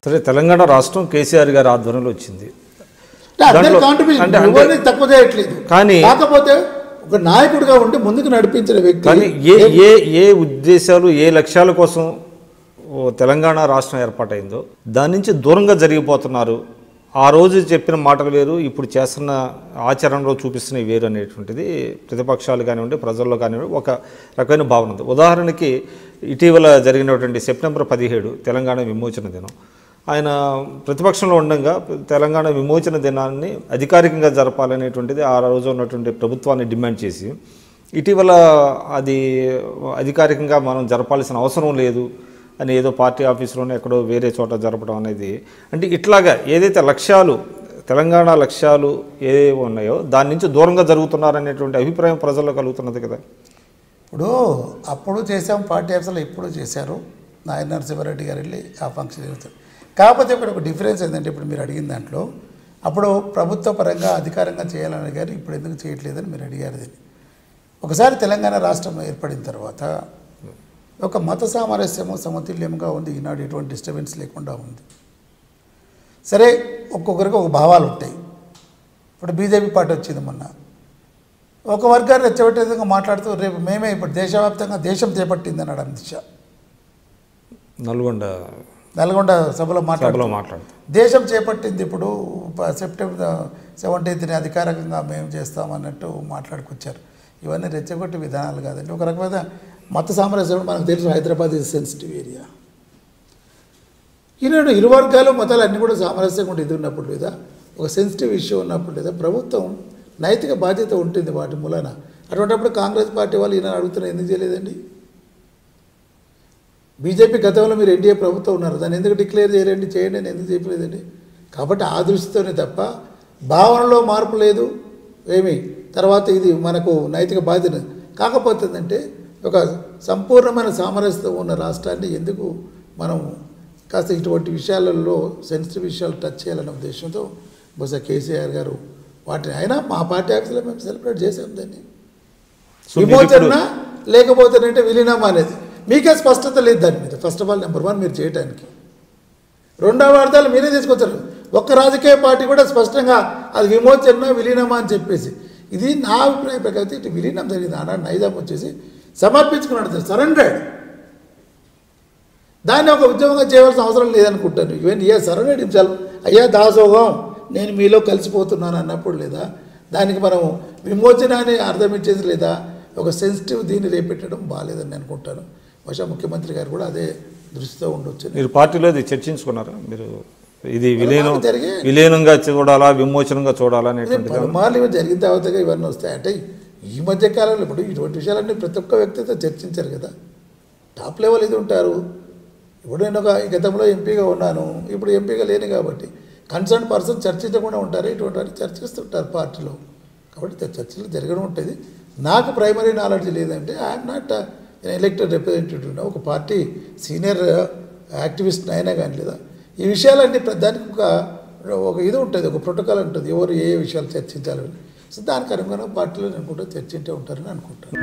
సరే, తెలంగాణ రాష్ట్రం కేసీఆర్ గారి ఆధ్వర్యంలో వచ్చింది. తక్కువ చేయట్లేదు, కానీ కాకపోతే ఒక నాయకుడిగా ఉండి ముందుకు నడిపించిన వ్యక్తి. కానీ ఏ ఉద్దేశాలు, ఏ లక్ష్యాల కోసం తెలంగాణ రాష్ట్రం ఏర్పాటైందో దాని నుంచి దూరంగా జరిగిపోతున్నారు. ఆ రోజు చెప్పిన మాటలు వేరు, ఇప్పుడు చేస్తున్న ఆచరణలో చూపిస్తున్నవి వేరు అనేటువంటిది ప్రతిపక్షాలు కానివ్వండి, ప్రజల్లో కానివ్వండి ఒక రకమైన భావన ఉంది. ఉదాహరణకి ఇటీవల జరిగినటువంటి సెప్టెంబర్ 17 తెలంగాణ విమోచన దినం. ఆయన ప్రతిపక్షంలో ఉండగా తెలంగాణ విమోచన దినాన్ని అధికారికంగా జరపాలనేటువంటిది ఆ రోజు ఉన్నటువంటి ప్రభుత్వాన్ని డిమాండ్ చేసి, ఇటీవల అది అధికారికంగా మనం జరపాల్సిన అవసరం లేదు అని ఏదో పార్టీ ఆఫీసులోనే ఎక్కడో వేరే చోట జరపడం అనేది, అంటే ఇట్లాగా ఏదైతే లక్ష్యాలు, తెలంగాణ లక్ష్యాలు ఏవో ఉన్నాయో దాని నుంచి దూరంగా జరుగుతున్నారనేటువంటి అభిప్రాయం ప్రజల్లో కలుగుతున్నది కదా. ఇప్పుడు అప్పుడు చేసాం పార్టీ ఆఫీసులో, ఇప్పుడు చేశారు. నాయన నరసింహారెడ్డి గారు వెళ్ళి ఆ ఫంక్షన్ చేస్తారు. కాకపోతే ఇక్కడ ఒక డిఫరెన్స్ ఏంటంటే, ఇప్పుడు మీరు అడిగిన దాంట్లో అప్పుడు ప్రభుత్వ పరంగా అధికారంగా చేయాలని అడిగారు, ఇప్పుడు ఎందుకు చేయట్లేదని మీరు అడిగారు. దీన్ని ఒకసారి తెలంగాణ రాష్ట్రం ఏర్పడిన తర్వాత ఒక మత సామరస్యము సమతుల్యంగా ఉంది. ఈనాడు ఎటువంటి డిస్టర్బెన్స్ లేకుండా ఉంది. సరే, ఒక్కొక్కరికి ఒక భావాలు ఉంటాయి. ఇప్పుడు బీజేపీ పార్టీ వచ్చింది మొన్న, ఒక వర్గాన్ని రెచ్చగొట్టే విధంగా మాట్లాడుతూ రేపు మేమే ఇప్పుడు దేశవ్యాప్తంగా దేశం చేపట్టింది అన్నాడు అమిత్ షా. నల్గొండ సభలో మాట్లాడుతూ దేశం చేపట్టింది, ఇప్పుడు సెప్టెంబర్ 17 అధికారికంగా మేము చేస్తామన్నట్టు మాట్లాడుకొచ్చారు. ఇవన్నీ రెచ్చగొట్టే విధానాలు కాదండి. ఒక రకమైన మత సామరస్యం మనకు తెలుసు, హైదరాబాద్ ఇది సెన్సిటివ్ ఏరియా. ఈనాడు ఇరు వర్గాలు మతాలు అన్నీ కూడా సామరస్యంగా ఉంటే ఇది ఉన్నప్పుడు లేదా, ఒక సెన్సిటివ్ ఇష్యూ ఉన్నప్పుడు లేదా ప్రభుత్వం నైతిక బాధ్యత ఉంటుంది వాటి మూలన. అటువంటిప్పుడు కాంగ్రెస్ పార్టీ వాళ్ళు ఈయన అడుగుతున్నా ఎందుకు చేయలేదండి? బీజేపీ గతంలో మీరు ఎన్డీఏ ప్రభుత్వం ఉన్నారు, దాన్ని ఎందుకు డిక్లేర్ చేయలేండి, చేయండి అని ఎందుకు చెప్పలేదండి? కాబట్టి ఆ దృష్టితోనే తప్ప భావనలో మార్పు లేదు ఏమి. తర్వాత ఇది మనకు నైతిక బాధ్యత కాకపోతే ఏంటంటే, ఒక సంపూర్ణమైన సామరస్యత ఉన్న రాష్ట్రాన్ని ఎందుకు మనం కాస్త ఇటువంటి విషయాలలో సెన్సిటివ్ విషయాలు టచ్ చేయాలనే ఉద్దేశంతో బహుశా కేసీఆర్ గారు వాటిని, అయినా మా పార్టీ ఆఫీసులో మేము సెలబ్రేట్ చేసాం దాన్ని. విమోచన లేకపోతేనంటే విలీనం అనేది మీకే స్పష్టత లేదు దాని మీద. ఫస్ట్ ఆఫ్ ఆల్ నెంబర్ 1 మీరు చేయడానికి, రెండవ అర్థాలు మీరే తీసుకొచ్చారు. ఒక్క రాజకీయ పార్టీ కూడా స్పష్టంగా అది విమోచన విలీనమా అని చెప్పేసి, ఇది నా అభిప్రాయ ప్రకారం ఇటు విలీనం జరిగింది. ఆనాడు నైజాం వచ్చేసి సమర్పించుకున్నాడు, సరెండర్డ్. దాన్ని ఒక ఉద్యమంగా చేయవలసిన అవసరం లేదనుకుంటాను. ఈవెన్ సరెండర్డ్ హిమ్సెల్ఫ్, అయ్యా దాసోహం నేను మీలో కలిసిపోతున్నాను అన్నప్పుడు లేదా దానికి మనం విమోచన అని అర్థం ఇచ్చేది లేదా ఒక సెన్సిటివ్ దీన్ని రేపెట్టడం బాగాలేదని అనుకుంటాను. బహుశా ముఖ్యమంత్రి గారు కూడా అదే దృష్టితో ఉండొచ్చు. మీరు పార్టీలో ఇది చర్చించుకున్నారా? మీరు ఇది విలీనంగా చూడాలా, విమోచనంగా చూడాలా అనేటువంటి పలుమార్లు ఇవి జరిగిన తర్వాత ఇవన్నీ వస్తాయి. అంటే ఈ మధ్య కాలంలో ఇప్పుడు ఇటువంటి విషయాలన్నీ ప్రతి ఒక్క వ్యక్తితో చర్చించారు కదా. టాప్ లెవెల్ ఇది ఉంటారు. ఇప్పుడు నేను ఒక గతంలో ఎంపీగా ఉన్నాను, ఇప్పుడు ఎంపీగా లేను కాబట్టి కన్సర్న్ పర్సన్ చర్చించకుండా ఉంటారు, ఇటువంటి చర్చిస్తుంటారు పార్టీలో. కాబట్టి చర్చలు జరగడం ఉంటుంది. నాకు ప్రైమరీ నాలెడ్జ్ లేదంటే ఐఎమ్ నాట్ ఎలక్టెడ్ రిప్రజెంటేటివ్. ఒక పార్టీ సీనియర్ యాక్టివిస్ట్ అయినా కానీ లేదా ఈ విషయాలన్నీ దానికి ఒక ఇది ఉంటుంది, ఒక ప్రోటోకాల్ ఉంటుంది, ఎవరు ఏ విషయాలు చర్చించాలని. సో దానికి అనుగుణంగా పార్టీలో అనుకుంటా చర్చించే ఉంటారని అనుకుంటాను.